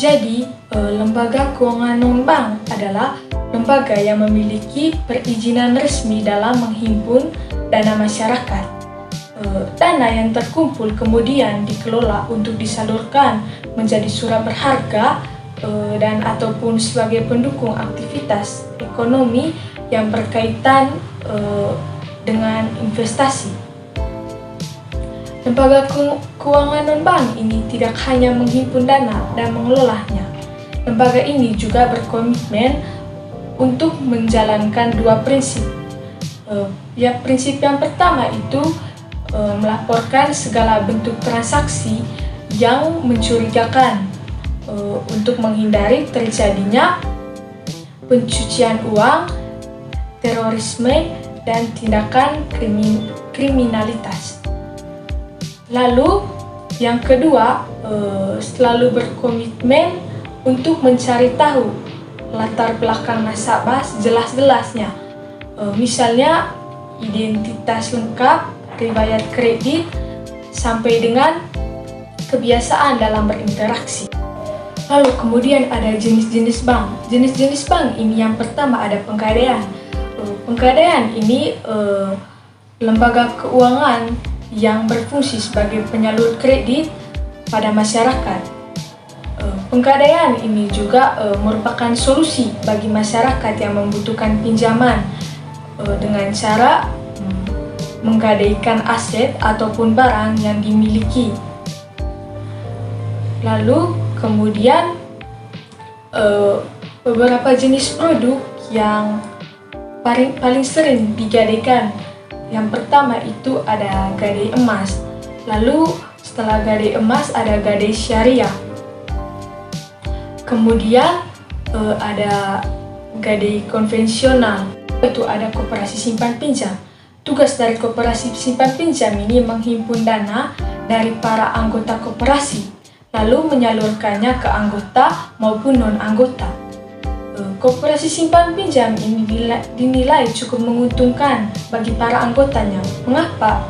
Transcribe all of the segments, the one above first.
Jadi, lembaga keuangan non-bank adalah lembaga yang memiliki perizinan resmi dalam menghimpun dana masyarakat. Dana yang terkumpul kemudian dikelola untuk disalurkan menjadi surat berharga dan ataupun sebagai pendukung aktivitas ekonomi yang berkaitan dengan investasi. Lembaga keuangan non-bank ini tidak hanya menghimpun dana dan mengelolanya. Lembaga ini juga berkomitmen untuk menjalankan dua prinsip. Prinsip yang pertama itu melaporkan segala bentuk transaksi yang mencurigakan untuk menghindari terjadinya pencucian uang, terorisme, dan tindakan kriminalitas. Lalu yang kedua, selalu berkomitmen untuk mencari tahu latar belakang nasabah jelas-jelasnya. Misalnya identitas lengkap, riwayat kredit, sampai dengan kebiasaan dalam berinteraksi. Lalu kemudian ada jenis-jenis bank. Jenis-jenis bank ini yang pertama ada Pegadaian. Pegadaian ini lembaga keuangan yang berfungsi sebagai penyalur kredit pada masyarakat. Pegadaian ini juga merupakan solusi bagi masyarakat yang membutuhkan pinjaman dengan cara menggadaikan aset ataupun barang yang dimiliki. Lalu kemudian beberapa jenis produk yang paling sering digadaikan. Yang pertama itu ada gadai emas. Lalu setelah gadai emas ada gadai syariah. Kemudian ada gadai konvensional. Itu ada koperasi simpan pinjam. Tugas dari koperasi simpan pinjam ini menghimpun dana dari para anggota koperasi, lalu menyalurkannya ke anggota maupun non-anggota. Koperasi simpan pinjam ini dinilai cukup menguntungkan bagi para anggotanya. Mengapa?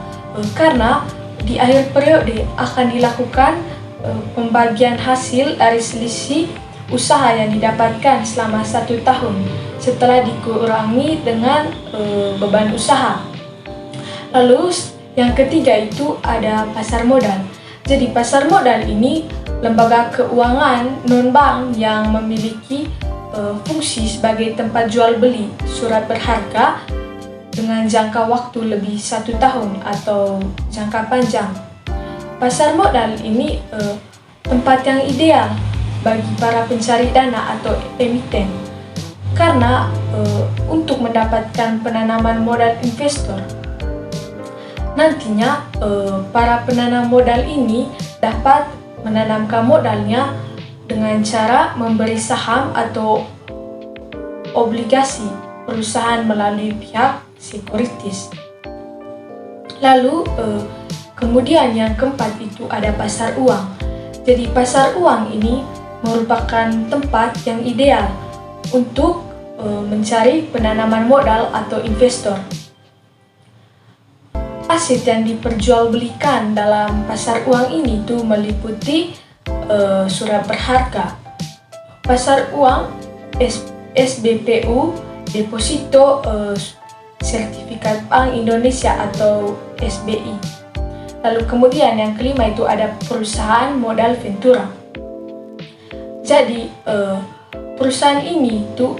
Karena di akhir periode akan dilakukan pembagian hasil dari selisih usaha yang didapatkan selama 1 tahun setelah dikurangi dengan beban usaha. Lalu yang ketiga itu ada pasar modal. Jadi pasar modal ini lembaga keuangan non-bank yang memiliki fungsi sebagai tempat jual beli surat berharga dengan jangka waktu lebih 1 tahun atau jangka panjang. Pasar modal ini tempat yang ideal bagi para pencari dana atau emiten karena untuk mendapatkan penanaman modal investor. Nantinya para penanam modal ini dapat menanamkan modalnya dengan cara memberi saham atau obligasi perusahaan melalui pihak sekuritis. Lalu kemudian yang keempat itu ada pasar uang. Jadi pasar uang ini merupakan tempat yang ideal untuk mencari penanaman modal atau investor. Aset yang diperjualbelikan dalam pasar uang ini tuh meliputi surat berharga, pasar uang, SBPU, deposito, sertifikat Bank Indonesia atau SBI. Lalu kemudian yang kelima itu ada perusahaan modal ventura. Jadi perusahaan ini tuh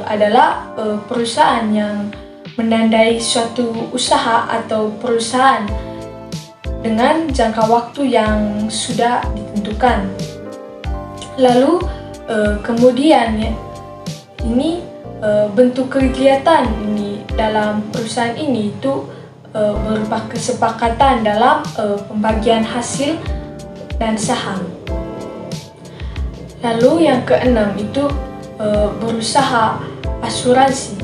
adalah perusahaan yang menandai suatu usaha atau perusahaan dengan jangka waktu yang sudah ditentukan. Lalu kemudian ini bentuk kegiatan ini dalam perusahaan ini itu berupa kesepakatan dalam pembagian hasil dan saham. Lalu yang keenam itu berusaha asuransi.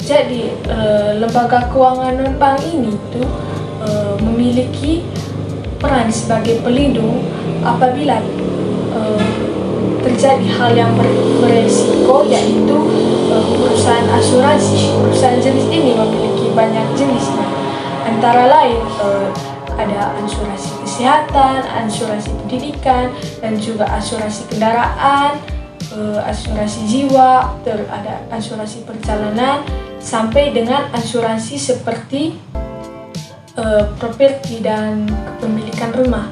Jadi lembaga keuangan non-bank ini tuh memiliki peran sebagai pelindung apabila terjadi hal yang beresiko, yaitu perusahaan asuransi. Perusahaan jenis ini memiliki banyak jenisnya, antara lain ada asuransi kesehatan, asuransi pendidikan, dan juga asuransi kendaraan, asuransi jiwa, terus ada asuransi perjalanan, sampai dengan asuransi seperti properti dan kepemilikan rumah.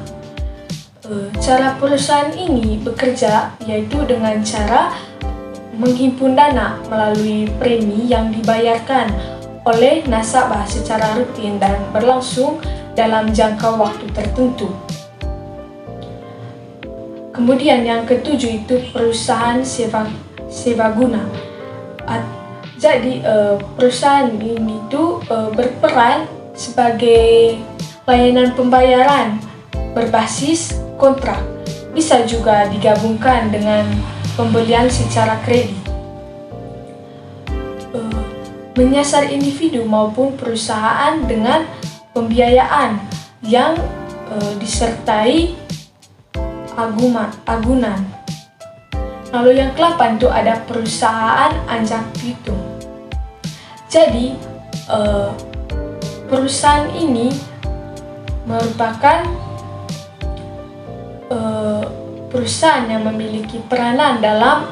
Cara perusahaan ini bekerja yaitu dengan cara menghimpun dana melalui premi yang dibayarkan oleh nasabah secara rutin dan berlangsung dalam jangka waktu tertentu. Kemudian yang ketujuh itu perusahaan serbaguna. Jadi perusahaan ini itu berperan sebagai layanan pembayaran berbasis kontrak. Bisa juga digabungkan dengan pembelian secara kredit. Menyasar individu maupun perusahaan dengan pembiayaan yang disertai agunan. Lalu yang ke-8 itu ada perusahaan anjak pitung. Jadi perusahaan ini merupakan perusahaan yang memiliki peranan dalam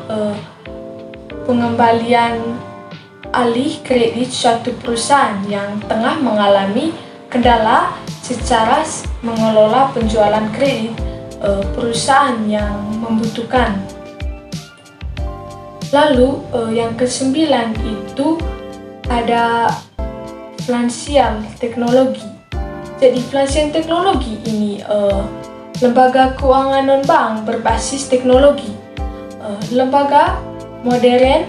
pengembalian alih kredit suatu perusahaan yang tengah mengalami kendala secara mengelola penjualan kredit perusahaan yang membutuhkan. Lalu yang ke-9 itu ada finansial teknologi. Jadi finansial teknologi ini lembaga keuangan non-bank berbasis teknologi. Lembaga modern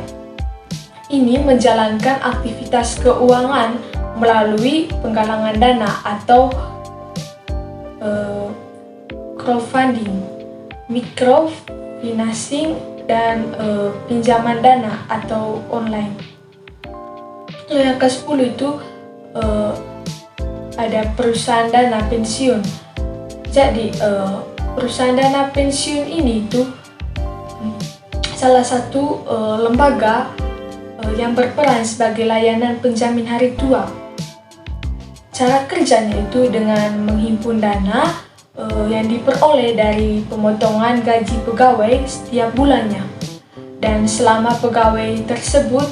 ini menjalankan aktivitas keuangan melalui penggalangan dana atau crowdfunding, microfinancing, dan pinjaman dana atau online. Yang ke-10 itu ada perusahaan dana pensiun. Jadi perusahaan dana pensiun ini itu salah satu lembaga yang berperan sebagai layanan penjamin hari tua. Cara kerjanya itu dengan menghimpun dana yang diperoleh dari pemotongan gaji pegawai setiap bulannya, dan selama pegawai tersebut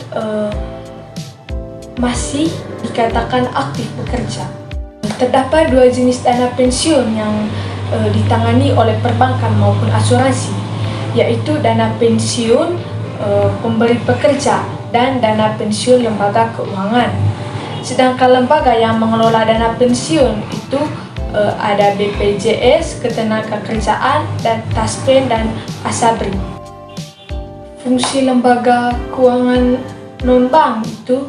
masih dikatakan aktif bekerja. Terdapat dua jenis dana pensiun yang ditangani oleh perbankan maupun asuransi, yaitu dana pensiun pemberi pekerja dan dana pensiun lembaga keuangan. Sedangkan lembaga yang mengelola dana pensiun itu ada BPJS, Ketenagakerjaan, dan Taspen dan Asabri. Fungsi lembaga keuangan non-bank itu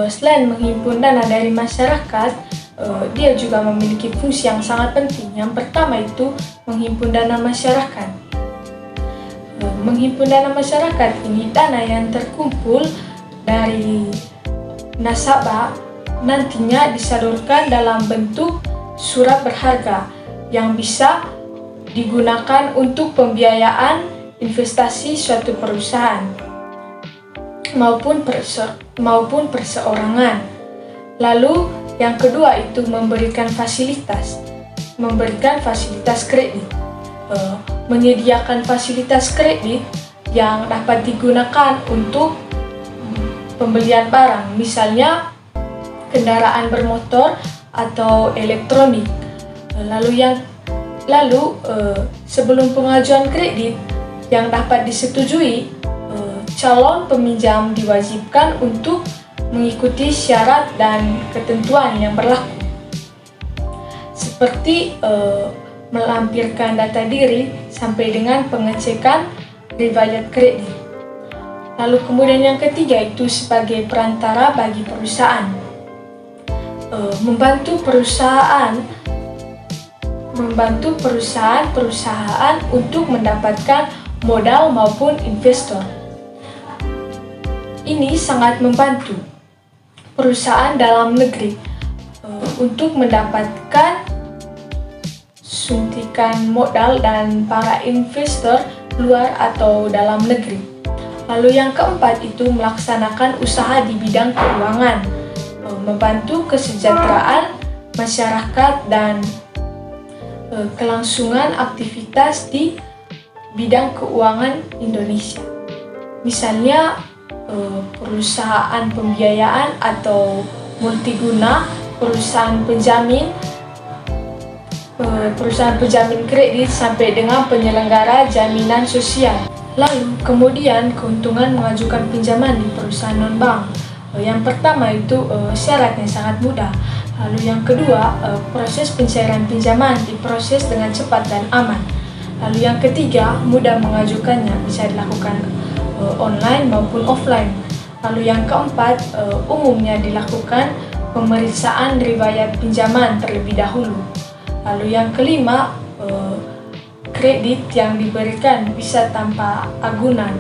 selain menghimpun dana dari masyarakat, dia juga memiliki fungsi yang sangat penting. Yang pertama itu menghimpun dana masyarakat. Menghimpun dana masyarakat ini dana yang terkumpul dari nasabah nantinya disalurkan dalam bentuk surat berharga yang bisa digunakan untuk pembiayaan investasi suatu perusahaan maupun perseorangan. Lalu yang kedua itu memberikan fasilitas kredit. Menyediakan fasilitas kredit yang dapat digunakan untuk pembelian barang, misalnya kendaraan bermotor atau elektronik. Lalu sebelum pengajuan kredit yang dapat disetujui, calon peminjam diwajibkan untuk mengikuti syarat dan ketentuan yang berlaku, seperti melampirkan data diri sampai dengan pengecekan riwayat kredit. Lalu kemudian yang ketiga itu sebagai perantara bagi perusahaan, membantu perusahaan untuk mendapatkan modal maupun investor. Ini sangat membantu perusahaan dalam negeri untuk mendapatkan suntikan modal dan para investor luar atau dalam negeri. Lalu yang keempat itu melaksanakan usaha di bidang keuangan, membantu kesejahteraan masyarakat dan kelangsungan aktivitas di bidang keuangan Indonesia. Misalnya perusahaan pembiayaan atau multiguna, perusahaan penjamin kredit sampai dengan penyelenggara jaminan sosial. Lalu kemudian keuntungan mengajukan pinjaman di perusahaan non-bank. Yang pertama itu syaratnya sangat mudah. Lalu yang kedua, proses pencairan pinjaman diproses dengan cepat dan aman. Lalu yang ketiga, mudah mengajukannya, bisa dilakukan online maupun offline. Lalu yang keempat, umumnya dilakukan pemeriksaan riwayat pinjaman terlebih dahulu. Lalu yang kelima, kredit yang diberikan bisa tanpa agunan.